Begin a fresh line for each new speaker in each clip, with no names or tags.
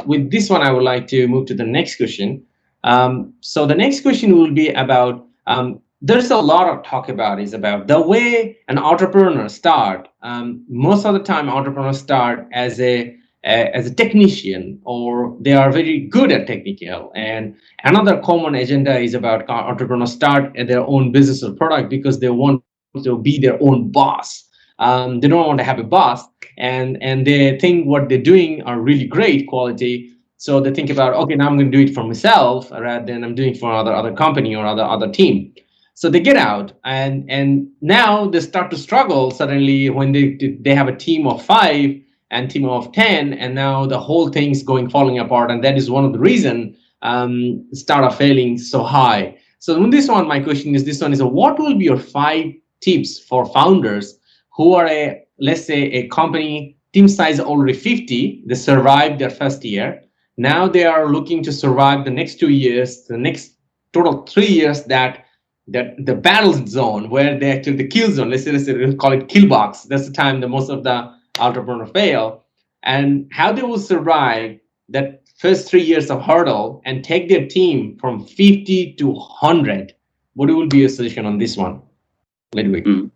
With this one, I would like to move to the next question. So the next question will be about, there's a lot of talk about is about the way an entrepreneur start. Most of the time, entrepreneurs start as a technician, or they are very good at technical. And another common agenda is about entrepreneurs start at their own business or product because they want to be their own boss. They don't want to have a boss, and they think what they're doing are really great quality. So they think about, okay, now I'm going to do it for myself rather than I'm doing for other company or other team. So they get out, and now they start to struggle suddenly when they have a team of 5 and team of 10, and now the whole thing's falling apart. And that is one of the reason startup failing so high. So in this one, my question is, what will be your 5 tips for founders who are let's say a company team size already 50, they survived their first year. Now they are looking to survive the next 2 years, the next total 3 years, that the battle zone where they actually the kill zone, let's say we'll call it kill box. That's the time that most of the entrepreneurs fail, and how they will survive that first 3 years of hurdle and take their team from 50 to 100. What will be your suggestion on this one, Ludwig?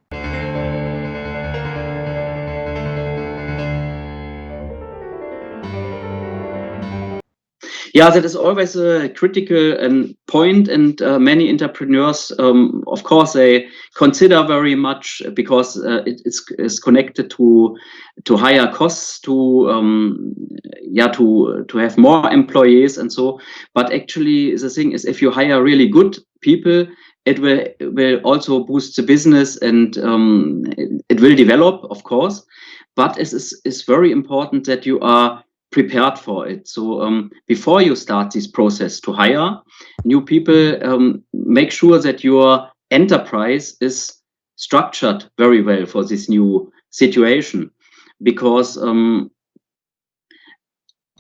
Yeah, that is always a critical point, and many entrepreneurs, of course, they consider very much because it is connected to higher costs, to have more employees and so. But actually, the thing is, if you hire really good people, it will also boost the business, and it will develop, of course. But it is very important that you are prepared for it. So before you start this process to hire new people, make sure that your enterprise is structured very well for this new situation. Because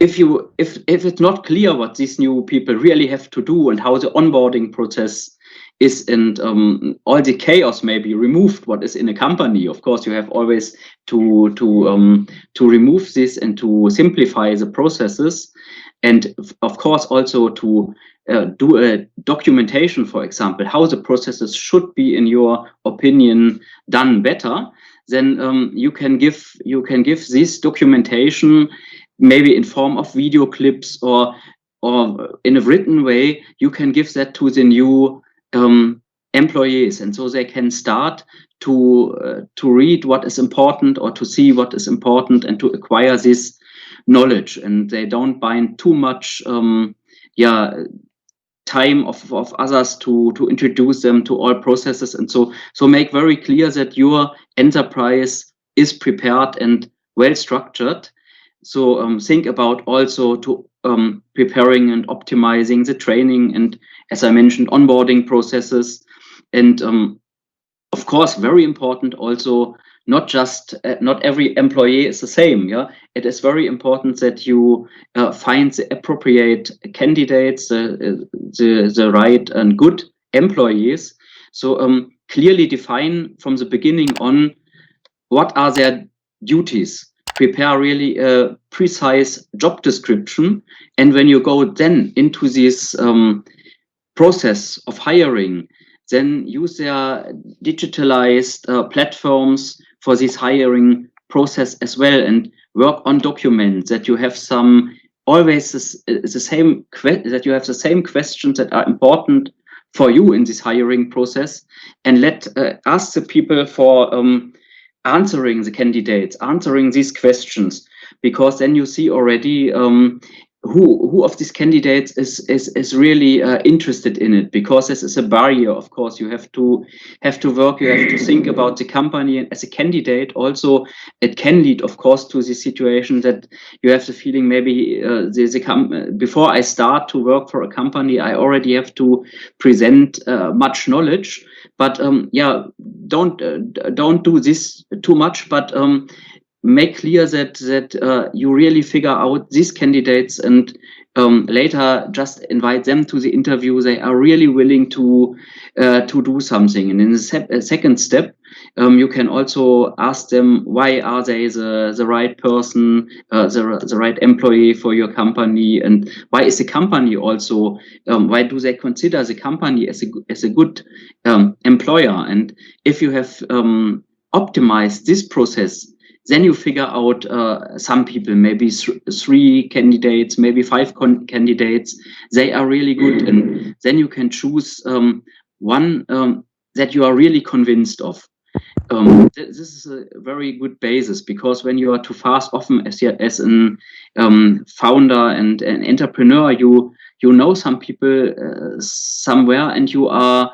if it's not clear what these new people really have to do and how the onboarding process is, and all the chaos may be removed what is in a company, of course you have always to remove this and to simplify the processes, and of course also to do a documentation, for example, how the processes should be, in your opinion, done better. Then you can give this documentation maybe in form of video clips, or in a written way. You can give that to the new employees, and so they can start to read what is important, or to see what is important, and to acquire this knowledge, and they don't bind too much time of others to introduce them to all processes. And so make very clear that your enterprise is prepared and well structured. So think about also to preparing and optimizing the training, and as I mentioned, onboarding processes. And of course, very important also, not every employee is the same. Yeah, it is very important that you find the appropriate candidates, the right and good employees. So clearly define from the beginning on what are their duties. Prepare really a precise job description, and when you go then into this process of hiring, then use their digitalized platforms for this hiring process as well, and work on documents that you have always the same questions that are important for you in this hiring process, and ask the people for answering the candidates, answering these questions, because then you see already who of these candidates is really interested in it, because this is a barrier. Of course, you have to work, you have to think about the company, and as a candidate also it can lead, of course, to the situation that you have the feeling maybe before I start to work for a company, I already have to present much knowledge. But don't do this too much, but make clear that you really figure out these candidates, and later just invite them to the interview. They are really willing to do something. And in the second step, You can also ask them, why are they the right person, the right employee for your company, and why is the company also, why do they consider the company as a good employer? And if you have optimized this process, then you figure out some people, maybe three candidates, maybe five candidates, they are really good, and then you can choose one that you are really convinced of. This is a very good basis, because when you are too fast, often as an founder and an entrepreneur, you know some people somewhere, and you are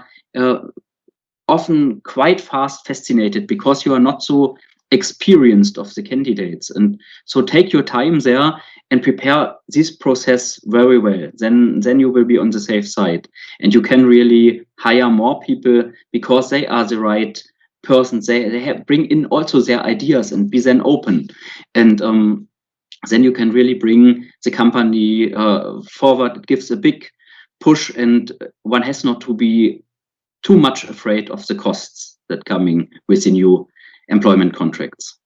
often quite fast fascinated because you are not so experienced of the candidates. And so take your time there and prepare this process very well. Then you will be on the safe side, and you can really hire more people because they are the right persons. They bring in also their ideas and be then open. And then you can really bring the company forward. It gives a big push, and one has not to be too much afraid of the costs that coming with the new employment contracts.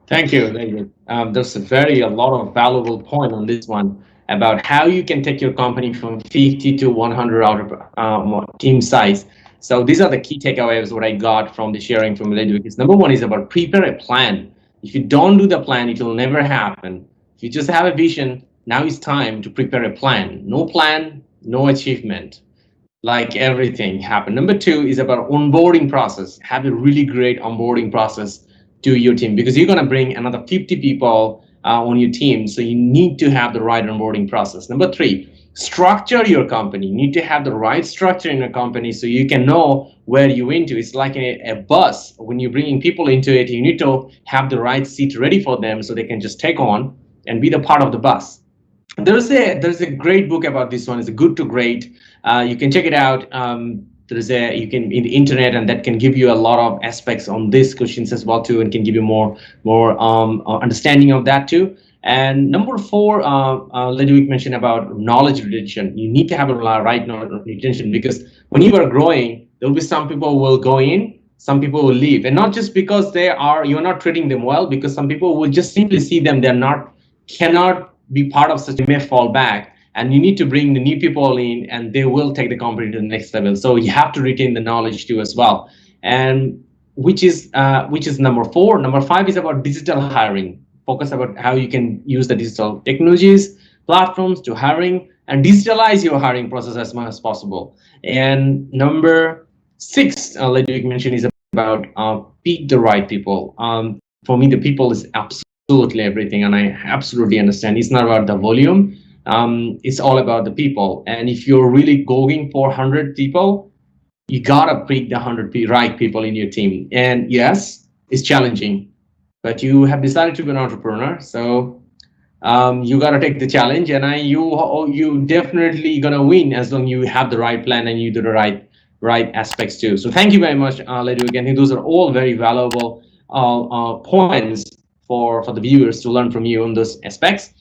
Thank you. There's a lot of valuable point on this one about how you can take your company from 50 to 100 out of team size. So these are the key takeaways what I got from the sharing from Ludwig. Number one is about prepare a plan. If you don't do the plan, it will never happen. If you just have a vision, now it's time to prepare a plan. No plan, no achievement. Like everything happened. Number two is about onboarding process. Have a really great onboarding process to your team, because you're going to bring another 50 people on your team. So you need to have the right onboarding process. Number three, structure your company. You need to have the right structure in a company so you can know where you're into. It's like a bus. When you're bringing people into it, you need to have the right seat ready for them so they can just take on and be the part of the bus. There's a great book about this one. It's a Good to Great. You can check it out. You can in the internet, and that can give you a lot of aspects on these questions as well too, and can give you more understanding of that too. And number four, Ludwig mentioned about knowledge retention. You need to have a right knowledge retention, because when you are growing, there will be some people who will go in, some people will leave, and not just because you're not treating them well, because some people will just simply see them, cannot be part of such, may fall back, and you need to bring the new people in, and they will take the company to the next level. So you have to retain the knowledge too as well, and which is number four. Number five is about digital hiring. Focus about how you can use the digital technologies, platforms to hiring, and digitalize your hiring process as much as possible. And number six, Ludwig mentioned, is about pick the right people. For me, the people is absolutely everything, and I absolutely understand. It's not about the volume. It's all about the people. And if you're really going for 100 people, you gotta pick the 100 right people in your team. And yes, it's challenging, but you have decided to be an entrepreneur, so you gotta take the challenge. And you definitely gonna win as long as you have the right plan and you do the right aspects too. So thank you very much, Ludwig. I think those are all very valuable points for the viewers to learn from you on those aspects.